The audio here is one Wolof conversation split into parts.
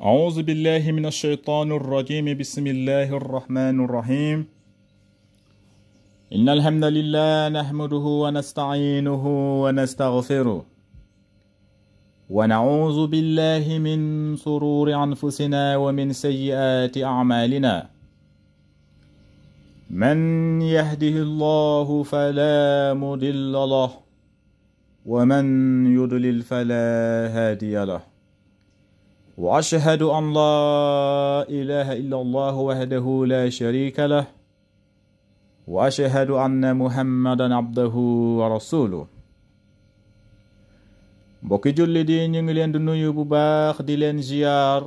أعوذ بالله من الشيطان الرجيم. بسم الله الرحمن الرحيم. إن الحمد لله نحمده ونستعينه ونستغفره ونعوذ بالله من شرور أنفسنا ومن سيئات أعمالنا. من يهده الله فلا مضل له ومن يضلل فلا هادي له. وأشهد أن لا إله إلا الله وحده لا شريك له وأشهد أن محمدا عبده ورسوله. mbokki julli di ñu ngi leen di nuyu bu baax di leen ziyaar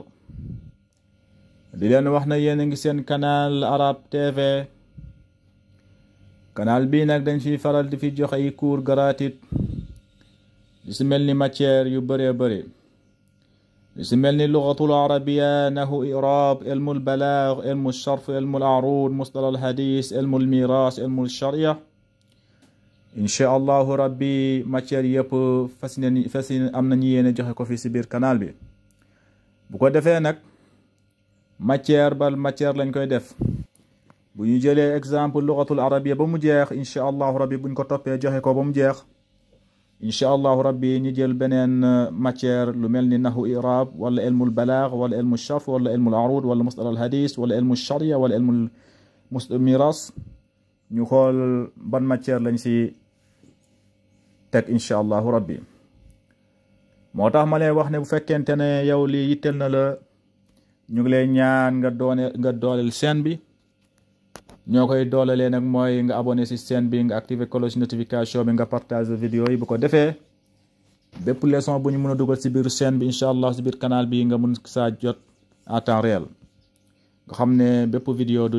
di leen wax na yéen a ngi seen canal Arab TV. canal bii nag dañ fi faral di fi jox ay cours gratuit di si mel ni matière yu bëree bëri li si mel ni lugatul arabiya, nahu, i'raab, ilmul balaag, ilmul sharf, ilmul aruud, mustalah al hadis, ilmul miiraas, ilmul sharia. incha allahu rabbi matière yëpp fas am nañu yéene joxe ko fi si biir canal bi. bu ko defee nag matière lañ koy def. bu ñu jëlee exemple lugatul arabiya ba mu jeex incha allahu rabbi buñ ko toppee joxe ko ba mu jeex. incha allahu rabbi ñu jël beneen matière lu mel ni nahu, i'raab, wala ilmul balaag, wala ilmul sharf, wala ilmul aruud, wala mustalah al hadis, wala ilmul sharia, wala ilmul miiraas. ñu xool ban matière lañ si teg incha allahu rabbi. moo tax ma lay wax ne bu fekkente ne yow lii yitteel na la ñu ngi lay ñaan nga dooleel chaîne bi. ñoo koy doolelee nag mooy nga abonné si chaîne bi, nga activé cloche notification bi, nga partage vidéo yi. bu ko defee bépp leçon bu ñu mën a dugal si biir chaîne bi incha allah si biir canal bi nga mun saa jot à temps réel, nga xam ne bépp vidéo du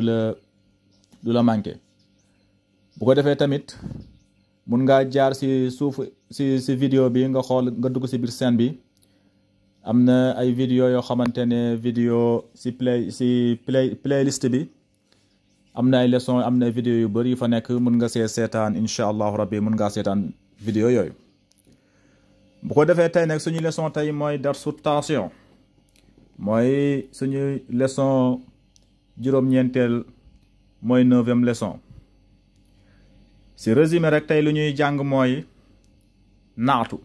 la manqué. bu ko defee tamit mun ngaa jaar si suuf si vidéo bi nga xool nga dugg si biir chaîne bi. am na ay vidéo yoo xamante ne vidéo si playlist bi am na ay leçon, am na ay vidéo yu bëri yu fa nekk. mun nga seetaan incha allahu rabbi mun ngaa seetaan vidéo yooyu. bu ko defee tey nag suñu leçon tey mooy darsu taasiyon, mooy suñu leçon juróom-ñeenteel, mooy 9e leçon. si résumé rek tey lu ñuy jàng mooy naatu.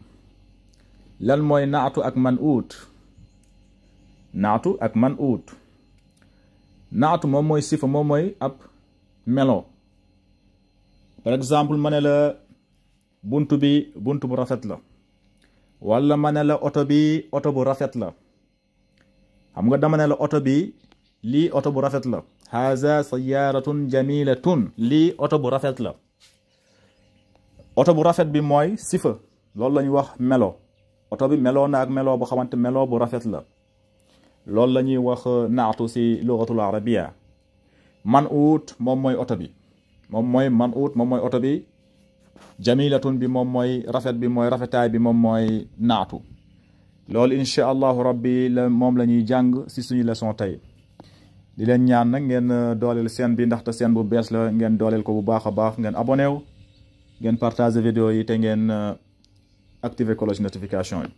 lan mooy naatu ak man uut. naatu ak man uut. naatu moom mooy sifa, moom mooy ab melo. par exemple ma ne la buntu bi buntu bu rafet la, wala ma ne la oto bi oto bu rafet la. xam nga dama ne la oto bi lii oto bu rafet la. haza sayyaratun jamilatun, lii oto bu rafet la. oto bu rafet bi mooy sifa, loolu la ñuy wax melo. oto bi meloo na ak meloo bu xamante meloo bu rafet la. loolu la ñuy wax naatu si lugatul arabiya. man uut moom mooy oto bi, moom mooy man uut moom mooy oto bi. jamilatun bi moom mooy rafet bi, mooy rafetaay bi, moom mooy naatu. loolu incha allahu rabbi moom la ñuy jàng si suñu leçon tey. di leen ñaan nag ngeen dooleel chaîne bi, ndaxte chaîne bu bees la. ngeen dooleel ko bu baax a baax, ngeen abonné wu, ngeen partage vidéo yi, te ngeen activé cloche notification yi.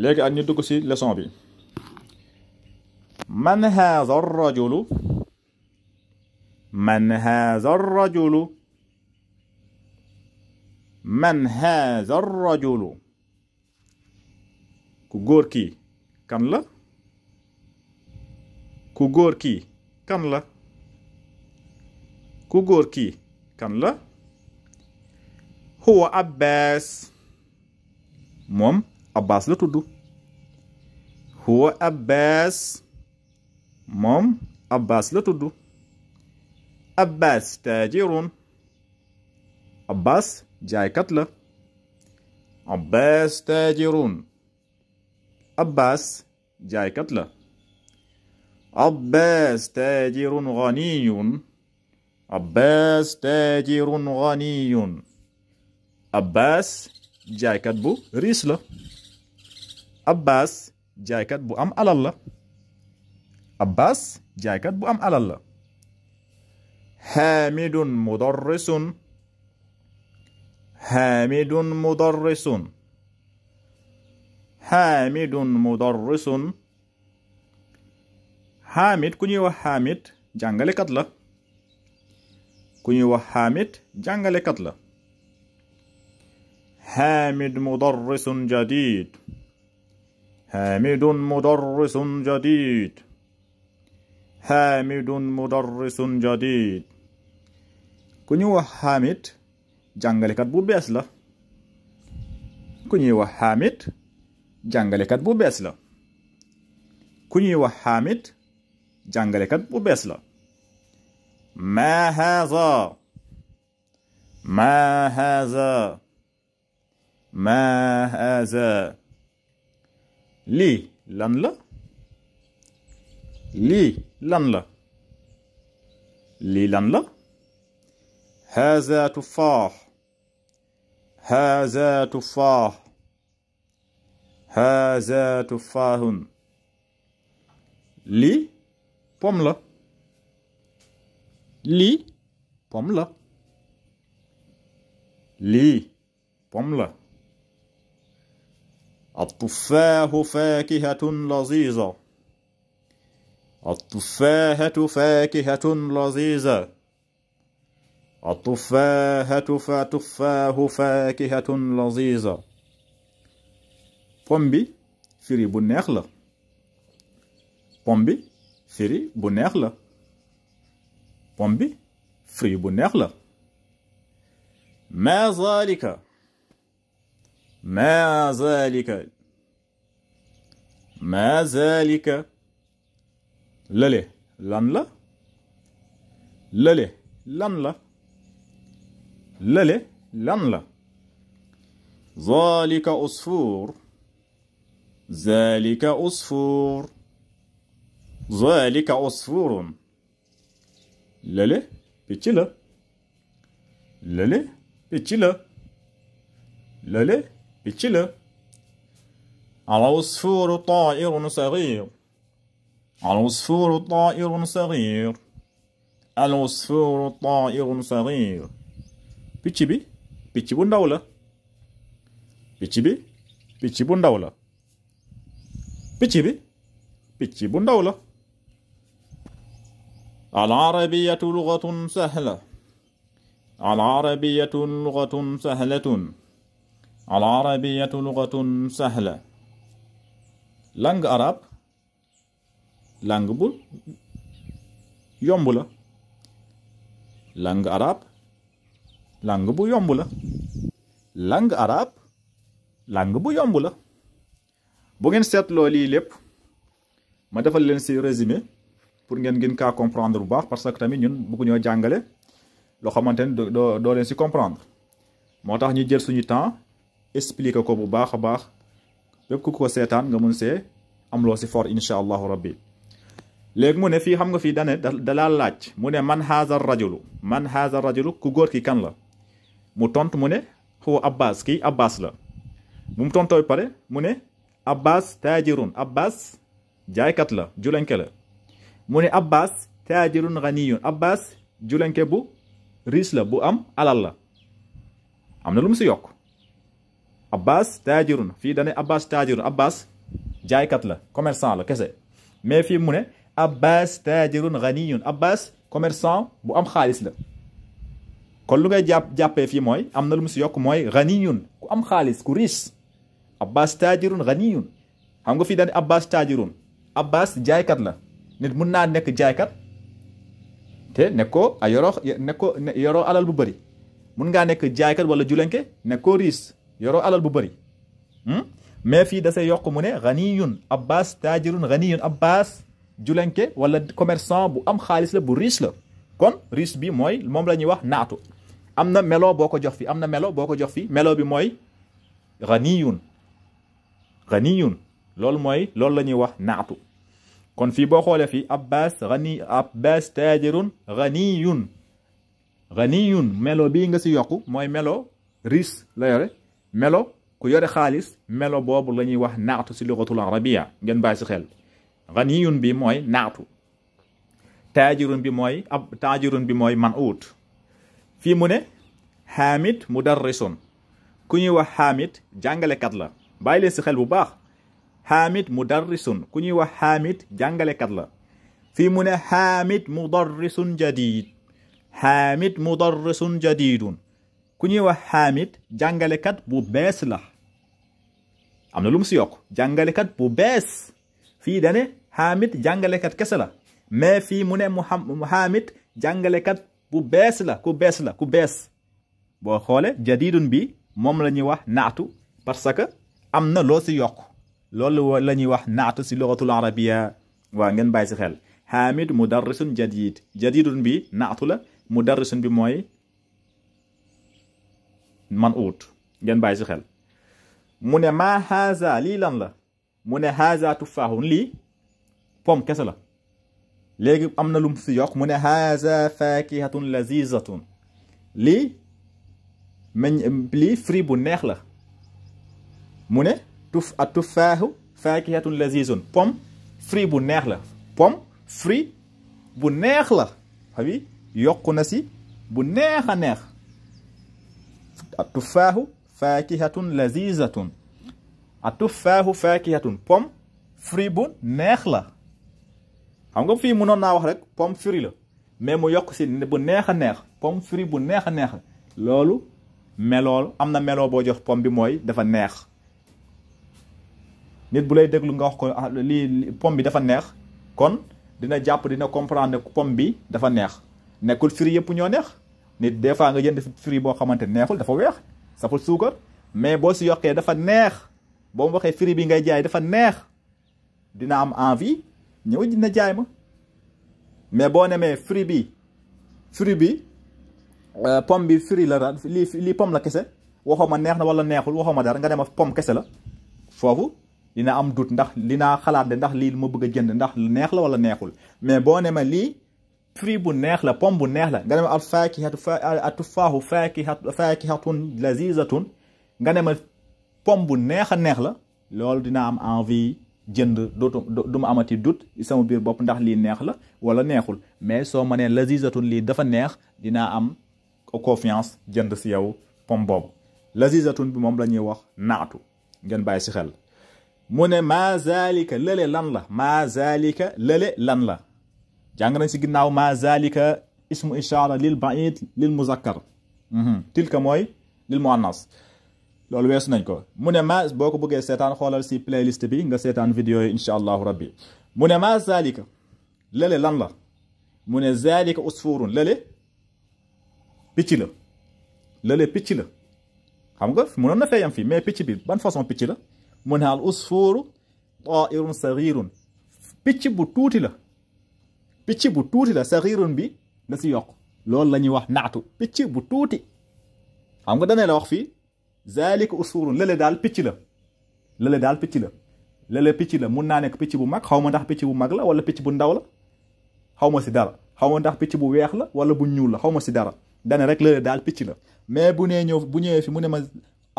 léegi ak ñu dugg si leçon bi. man haza ar-rajulu. man haza ar-rajulu. man haza ar-rajulu. ku góor kii kan la. ku góor kii kan la. ku góor kii kan la. huwa Abbas. moom Abbas la tudd. huwa Abbas. moom Abbas la tudd. Abbas taajirun. Abbas jaaykat la. Abbas taajirun. Abbas jaaykat la. Abbas taajirun ganiyun. Abbas taajirun ganiyun. Abbas jaaykat bu riis la. Abbas jaaykat bu am alal la. Abbas jaaykat bu am alal la. Hamidun mudarrisun. Hamidun mudarrisun. xaamid ku ñuy wax xaamid jàngalekat la ku ñuy wax xaamid jàngalekat la xaamid mudarrisun jadid xaamidun mudarrisun jadid xaamidun mudarrisun jadid ku ñuy wax xaamid jàngalekat bu bees la ku ñuy wax xaamid jàngalekat bu bees la ku ñuy wax xaamid jàngalekat bu bees la maa haaza maa haaza maa haaza lii lan la lii lan la lii lan la haaza tufaax haaza tufaax haaza tufaaxun lii pom la lii pom la lii pom la التفاح فاكهة لذيذة التفاحة فاكهة لذيذة التفاحة فتفاح فاكهة لذيذة pom bi firi bu neex la pom bi firi bu neex la pom bi firi bu neex la maa zaalika maa zaalika maa zaalika lële lan la lële lan la lële lan la zaalika usfuur zaalika usfuur zaalika usfuurun lële picc la lële picc la lële picc la al-usfuuru taa'irun sagiir al-usfuuru taa'irun sagiir al-usfuuru taa'irun sagiir picc bi picc bu ndaw la picc bi picc bu ndaw la picc bi picc bu ndaw la al-arabiyyatu lughatun sahla al-arabiyyatu lughatun sahlatun al-arabiyyatu lughatun sahla langue arabe langue bu yomb la langue arabe langue bu yomb la langue arabe langue bu yomb la bu ngeen seetloo lii lépp ma defal leen ci résumé pour ngeen gën kaa comprendre bu baax parce que tamit ñun bëgg ñoo jàngale loo xamante ne doo leen ci comprendre moo tax ñu jël suñu temps expliquer ko bu baax a baax bépp ku ko seetaan nga mun see am loo ci for insha allahu rabbi léegi mu ne fii xam nga fii dane dalaa laaj mu ne man haazar rajulu ku góor ki kan la mu tontu mu ne huwa abbas kii abbas la bu mu tontooy pare mu ne abbas taajirun abbas jaaykat la julenke la mu ne abbas taajirun ghaniyun abbas julenke bu riis la bu am alal la am na lu mu ci yokk abbas taajirun fii dane abbas taajirun abbas jaaykat la commerçant la kese mais fii mu ne abbas taajirun ghaniyun abbas commerçant bu am xaalis la kon lu ngay jàppee fii mooy am na lu mu ci yokk mooy ghaniyun ku am xaalis ku riis abbas taajirun ghaniyun xam nga fii dane abbas taajirun abbas jaaykat la nit mun naa nekk jaaykat te nekkoo a yoroo alal bu bëri mun ngaa nekk jaaykat wala julenke nekkoo riis yoroo alal bu bëri mais fii da say yokk mu ne ghaniyun abbas taajirun ghaniyun abbas julenke wala commerçant bu am xaalis la bu riche la kon riche bi mooy moom la ñuy wax naatu am na melo boo ko jox fi am na melo boo ko jox fi melo bi mooy ghaniyun loolu la ñuy wax naatu kon fii boo xoolee fii abbas taajirun ghaniyun melo bii nga si yokku mooy melo riche la yore melo ku yore xaalis melo boobu la ñuy wax naatu si lugatul arabiya ngeen bàyyi si xel ghaniyun bi mooy naatu taajirun bi mooy man'ut fii mu ne xaamid mudarrisun ku ñuy wax xaamid jàngalekat la bàyyi leen si xel bu baax xaamid mudarrisun ku ñuy wax xaamid jàngalekat la fii mu ne Hamid mudarrisun jadid Hamid mudarrisun jadidun ku ñuy wax Hamid jàngalekat bu bees la am na lu mu si yokk jàngalekat bu bees fii dane Hamid jàngalekat kese la mais fii mu ne Hamid jàngalekat bu bees la ku bees boo xoole jadidun bi moom la ñuy wax naatu parce que am na loo si yokk loolu la ñuy wax naatu si lugatul arabiya waa ngeen bàyyi si xel Hamid mudarrisun jadidun bi naatu la mudarrisun bi mooy man uut ngeen bàyyi si xel mu ne maa haza lii lan la mu ne haza tufaahun lii pom kese la léegi am na lu mu si yokk mu ne haza fakihatun lazizatun lii fruit bu neex la mu ne tufaahu fakihatun lazizun pom fruit bu neex la pom fruit bu neex la xawi yokku na si bu neex a neex tufaahu fakihatun lazizatun tufaahu fakihatun pom fruit bu neex la xam nga fii mënoon naa wax rek pom fruit la mais mu yokk si bu neex a neex pom fruit bu neex a neex loolu melool am na meloo boo jox pom bi mooy dafa neex nit bu lay déglu nga wax ko lii pom bi dafa neex kon dina jàpp dina comprendre ne pom bi dafa neex nekkul fruit yëpp ñoo neex nit des fois nga jënd fruit boo xamante neexul dafa weex saful suukar mais boo si yokkee dafa neex boo mu waxee fruit bi ngay jaay dafa neex dina am envie ñëw dina jaay ma mais boo nemee fruit bi pomme bi fruit la lii pomme la kese waxoo ma neex na wala neexul waxoo ma dara nga dem pomme kese la foofu dina am doute ndax dinaa xalaat de ndax lii ma bëgg a jënd ndax neex la wala neexul mais boo ne ma lii fruit bu neex la pomme bu neex la nga ne ma al faakihatu atufaahu faakihatun lazizatun nga ne ma pomme bu neex a neex la loolu dina am envie jënd du ma amati doute sama biir bopp ndax lii neex la wala neexul mais soo ma nee lazizatun lii dafa neex dinaa am confiance jënd si yow pomme boobu lazizatun bi moom la ñuy wax naatu ngeen bàyyi si xel mu ne ma zalika lële lan la ma zalika lële lan la jàng nañ si ginnaaw ma zalika ismu ishaara lil ba'id lil muzakkar tilka mooy lil muannas loolu weesu nañ ko mu ne ma boo ko bëggee seetaan xoolal si playlist bi nga seetaan vidéo yi incha allahu rabbi mu ne ma zalika lële lan la mu ne zalika usfurun lële picc la lële picc la xam nga mënoon na feyam fii mais picc bi ban façon picc la mu ne al usfuru ta'irun saghirun picc bu tuuti la saghirun bi la si yokk loolu la ñuy wax naatu picc bu tuuti xam nga danee la wax fii zalika usfurun lële daal picc la lële picc la mun naa nekk picc bu mag xaw ma ndax picc bu mag la wala picc bu ndaw la xaw ma si dara xaw ma ndax picc bu weex la wala bu ñuul la xaw ma si dara dane rek lële daal picc la mais bu ñëwee fi mu ne ma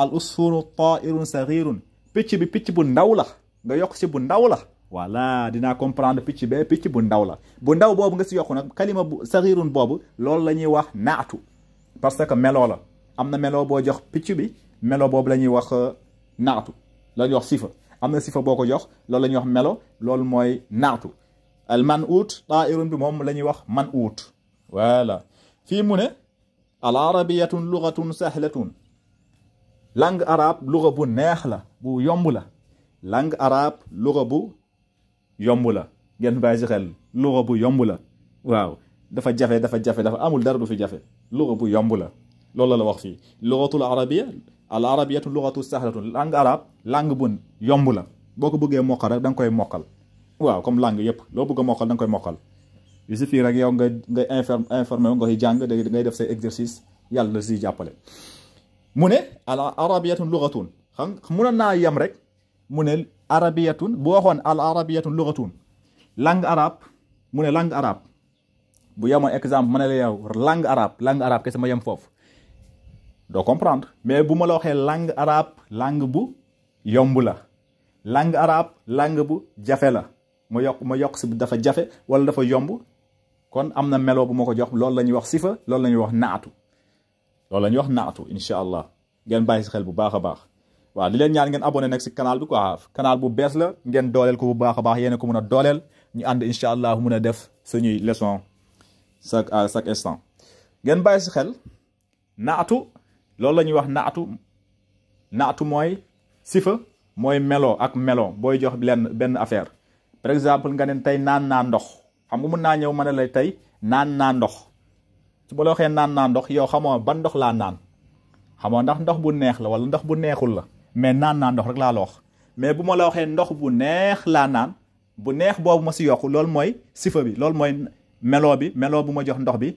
al usfuru ta'irun saghirun picc bu ndaw la nga yokk si bu ndaw la voilà dinaa comprendre picc bu ndaw la bu ndaw boobu nga si yokk nag kalima bu saghirun boobu loolu la ñuy wax naatu parce que meloo la am na meloo boo jox picc bi melo boobu la ñuy wax naatu la ñuy wax sifa am na sifa boo ko jox loolu la ñuy wax melo loolu mooy naatu al man uut ta'irun bi moom la ñuy wax man uut voilà fii mu ne al arabiyatun lughatun sahlatun langue arabe lugha bu neex la bu yomb la langue arabe lugha bu yomb la ngeen bàyyi si xel lugha bu yomb la waaw dafa jafe dafa amul dara du fi jafe lugha bu yomb la loolu la wax fii lughatul arabiyya al arabiyatu lughatu sahlatun langue arabe langue bu yomb la boo ko bëggee mokkal rek da nga koy mokkal waaw comme langue yëpp loo bëgg a mokkal da nga koy mokkal il suffit rek yow ngay informé nga koy jàng ngay def say exercice yàlla la siy jàppale mu ne al arabiyatun lughatun xam mënoon naa yem rek mu ne arabiyatun bu waxoon al arabiyatun lughatun langue arabe mu ne langue arabe bu yemoon exemple ma ne la yow langue arabe kese ma yem foofu doo comprendre mais bu ma la waxee langue arabe langue bu yomb la langue arabe langue bu jafe la ma yokk si dafa jafe wala dafa yomb kon am na melo bu ma ko jox loolu la ñuy wax sifa loolu la ñuy wax naatu incha allah ngeen bàyyi si xel bu baax a baax waaw di leen ñaan ngeen abonné nag si canal bi quoi canal bu bees la ngeen dooleel ko bu baax a baax yéen a ko mën a dooleel ñu ànd incha allah mun a def suñuy leçon chaque instant. ngeen bàyyi si xel naatu loolu la ñuy wax naatu mooy sifa mooy melo ak melo booy jox benn affaire. par exemple nga ne tey naan naa ndox xam nga mun naa ñëw ma ne la tey naan naa ndox su ma la waxee naan naa ndox yow xamoo ban ndox laa naan xamoo ndax ndox bu neex la wala ndox bu neexul la mais naan naa ndox rek laa la wax. mais bu ma la waxee ndox bu neex laa naan bu neex boobu ma si yokku loolu mooy sifa bi loolu mooy melo bu ma jox ndox bi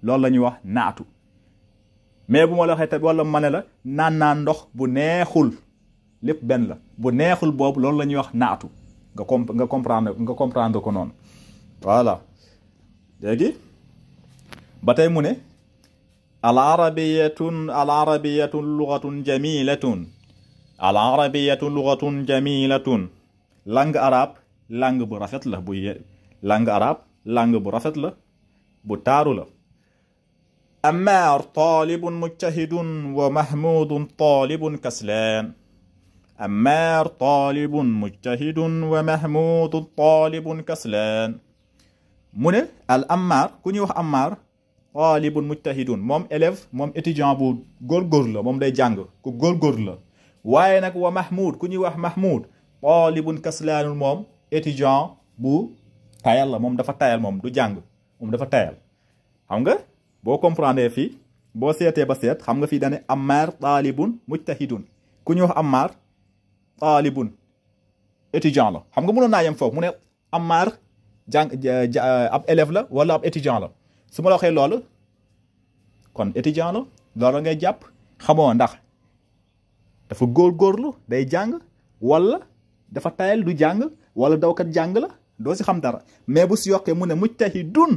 loolu la ñuy wax naatu. mais bu ma la waxee te wala ma ne la naan naa ndox bu neexul lépp benn la bu neexul boobu loolu la ñuy wax naatu nga comprendre ko noonu voilà. léegi ba tey mu ne al arabiyatu lugatun jamilatun langue arabe langue bu rafet la langue bu rafet la bu taaru la. Ammar talibun mujtahidun wa Mahmudun talibun kaslan. Ammar talibun mujtahidun wa Mahmudun talibun kaslan. mu ne al Ammar ku ñuy wax Ammar talibun mujtahidun moom élève moom étudiant bu góorgóorlu la moom day jàng ku góorgóorlu la. waaye nag wa Mahmoud ku ñuy wax Mahmoud talibun kaslaanul moom étudiant bu tayal la moom dafa tayal moom du jàng moom dafa tayal. xam nga boo comprendre fii boo seetee ba seet xam nga fii dane Ammar talibun mujtahidun ku ñuy wax Ammar talibun étudiant la xam nga mënoon naa yem foofu mu ne Ammar ab élève la wala ab étudiant la su ma la waxee loolu kon étudiant la loolu ngay jàpp xamoo ndax dafa góorgóorlu day jàng wala dafa tayal du jàng wala dawkat jàng la doo si xam dara. mais bu si yokkee mu ne mujtahidun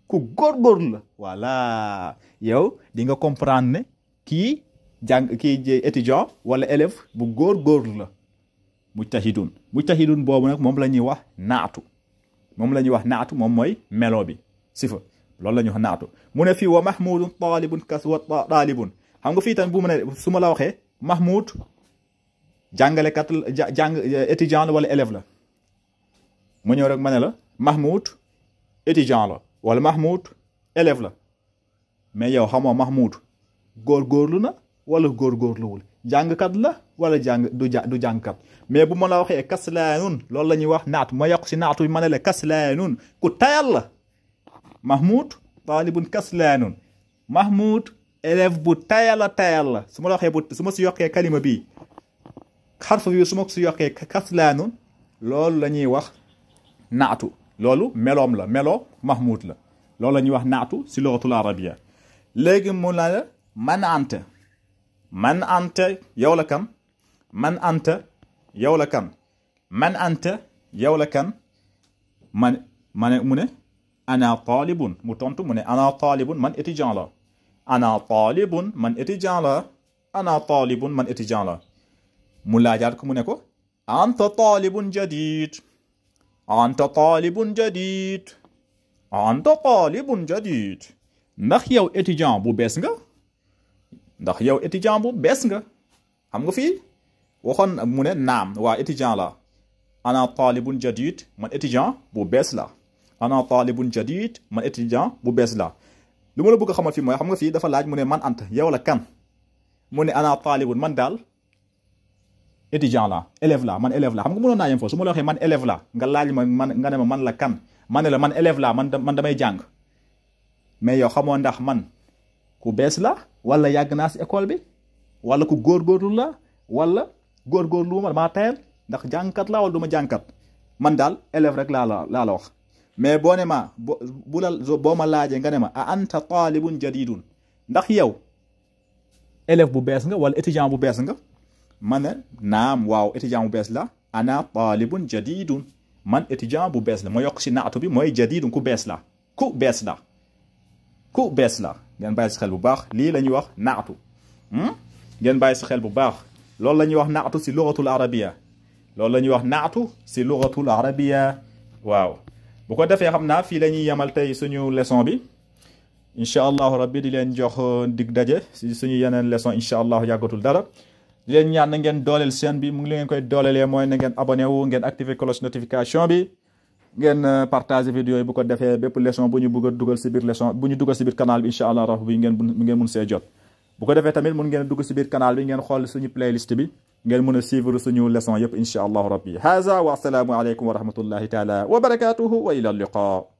ku góorgóorlu la voilà yow di nga comprendre ne kii étudiant wala élève bu góorgóorlu la. mujtahidun boobu nag moom la ñuy wax naatu moom mooy melo bi sifa loolu la ñuy wax naatu. mu ne fii wa Mahmudun talibun talibun xam nga fii tamit bu mu ne su ma la waxee Mahmoud jàngalekat étudiant la wala élève la mu ñëw rek ma ne la Mahmoud étudiant la wala Mahmoud élève la mais yow xamoo Mahmoud góorgóorlu na wala góorgóorluwul jàngkat la wala du jàngkat. mais bu ma la waxee kaslaanun loolu la ñuy wax naatu ma yokk si naatu bi ma ne la kaslaanun ku tayal la Mahmoud taalibun kaslaanun Mahmoud élève bu tayal la su ma la waxee su ma si yokkee kalima bii xarfa bi su ma si yokkee kaslaanun loolu la ñuy wax naatu loolu meloom la melo Mahmoud la loolu la ñuy wax naatu si lugatul arabia. léegi mu la man anta yow la kan man anta yow la kan mu ne ana talibun mu tontu mu ne ana talibun man étudiant la ana talibun man étudiant la mu laajaat ko mu ne ko anta talibun jadid ndax yow étudiant bu bees nga xam nga fii waxoon mu ne naam waa étudiant la ana talibun jadid man étudiant bu bees la lu ma la bëgg a xamal fii mooy xam nga fii dafa laaj mu ne man anta yow la kan mu ne ana talibun man daal étudiant la élève la man élève la xam nga mënoon naa yem foofu su ma la waxee man élève la nga laaj ma nga ne ma man la kan ma ne la man élève la man damay jàng mais yow xamoo ndax man ku bees la wala yàgg naa si école bi wala ku góorgóorlu la wala góorgóorlu ma maa tayal ndax jàngkat la wala du ma jàngkat man daal élève rek laa la wax. mais boo ne ma boo ma laajee nga ne ma a anta talibun jadidun ndax yow élève bu bees nga wala étudiant bu bees nga ma ne naam waaw étudiant bu bees la ana talibun jadidun man étudiant bu bees la ma yokk si naatu bi mooy jadidun ku bees la ngeen bàyyi si xel bu baax lii la ñuy wax naatu ngeen bàyyi si xel bu baax loolu la ñuy wax naatu si lugatul arabia waaw bu ko defee xam naa fii la ñuy yemal tey suñu leçon bi incha allahu rabbi di leen jox dig daje si suñu yeneen leçon incha allahu yàggatul dara di leen ñaan na ngeen dooleel chaîne bi mu ngi leen koy doolelee mooy na ngeen abonné wu ngeen activer cloche notification bi ngeen partager vidéo yi bu ko defee bépp leçon bu ñu bëgg a dugal si biir leçon bu ñu dugal si biir canal bi incha allah rabbi ngeen mun see jot. bu ko defee tamit mun ngeen dugg si biir canal bi ngeen xool suñu playlist bi ngeen mën a suivre suñu leçon yëpp incha allah rabbi. haza wa assalaamu aleykum wa rahmatullahi taala wa barakatuhu wa ila liqa.